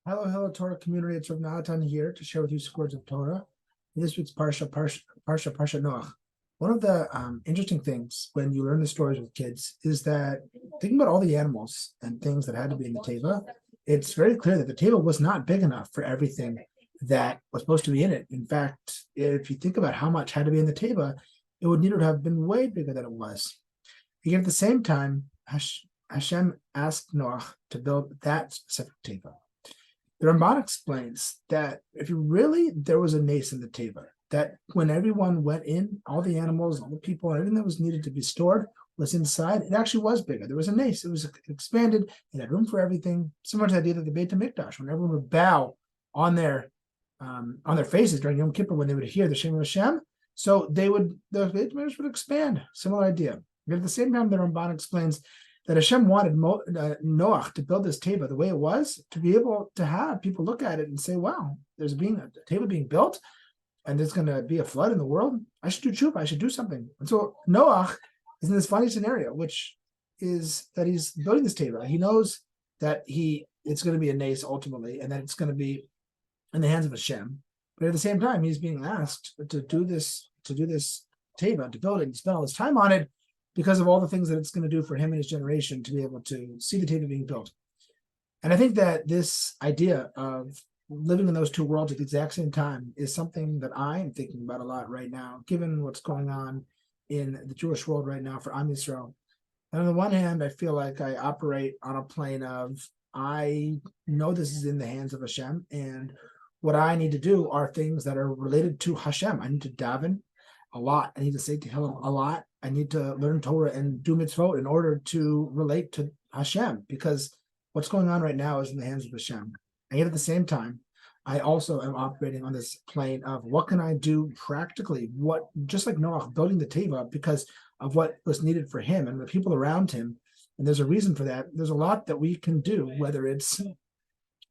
Hello, Torah community. It's Rav Natan here to share with you some words of Torah. In this week's Parsha Noach. One of the interesting things when you learn the stories with kids is that thinking about all the animals and things that had to be in the teva, it's very clear that the teva was not big enough for everything that was supposed to be in it. In fact, if you think about how much had to be in the teva, it would need to have been way bigger than it was. Yet at the same time, Hashem asked Noach to build that specific teva. The Ramban explains that there was a nace in the teva, that when everyone went in, all the animals, all the people, everything that was needed to be stored was inside. It actually was bigger. There was a nace. It was expanded. It had room for everything. Similar to the idea that the Beit HaMikdash, when everyone would bow on their faces during Yom Kippur when they would hear the Shem of Hashem, so the Beit HaMikdash would expand. Similar idea. But at the same time, the Ramban explains that Hashem wanted Noach to build this teva the way it was, to be able to have people look at it and say, wow, there's a teva being built, and there's going to be a flood in the world. I should do tshuva. I should do something. And so Noach is in this funny scenario, which is that he's building this teva. He knows that it's going to be a nace ultimately, and that it's going to be in the hands of Hashem. But at the same time, he's being asked to do this teva, to build it, and spend all his time on it, because of all the things that it's going to do for him and his generation to be able to see the teva being built. And I think that this idea of living in those two worlds at the exact same time is something that I am thinking about a lot right now, given what's going on in the Jewish world right now for Am Yisrael. And on the one hand, I feel like I operate on a plane of, I know this is in the hands of Hashem, and what I need to do are things that are related to Hashem. I need to daven a lot. I need to say Tehillim a lot. I need to learn Torah and do mitzvot in order to relate to Hashem, because what's going on right now is in the hands of Hashem. And yet at the same time, I also am operating on this plane of what can I do practically? Just like Noach building the teva because of what was needed for him and the people around him. And there's a reason for that. There's a lot that we can do, whether it's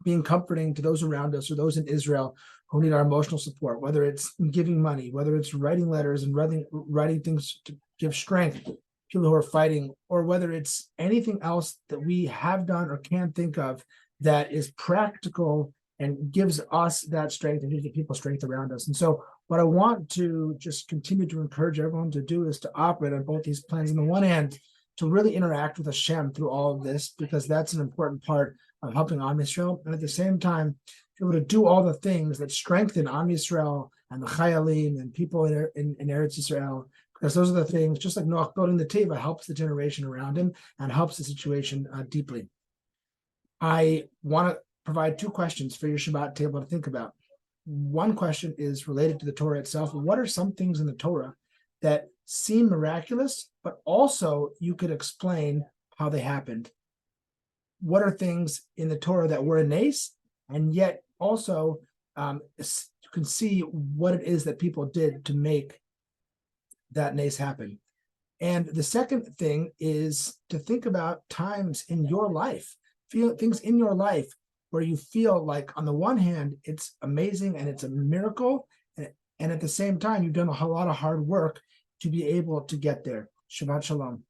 being comforting to those around us or those in Israel who need our emotional support, whether it's giving money, whether it's writing letters and writing things to give strength to people who are fighting, or whether it's anything else that we have done or can think of that is practical and gives us that strength and gives the people strength around us. And so what I want to just continue to encourage everyone to do is to operate on both these plans. On the one hand, to really interact with Hashem through all of this, because that's an important part of helping Am Yisrael. And at the same time, be able to do all the things that strengthen Am Yisrael and the Chayalim and people in Eretz Yisrael, because those are the things, just like Noach building the teva helps the generation around him and helps the situation deeply. I want to provide two questions for your Shabbat table to think about. One question is related to the Torah itself. What are some things in the Torah that seem miraculous, but also you could explain how they happened? What are things in the Torah that were a nace, and yet also you can see what it is that people did to make that nace happen? And the second thing is to think about times in your life, things in your life where you feel like on the one hand, it's amazing and it's a miracle, and at the same time, you've done a lot of hard work to be able to get there. Shabbat Shalom.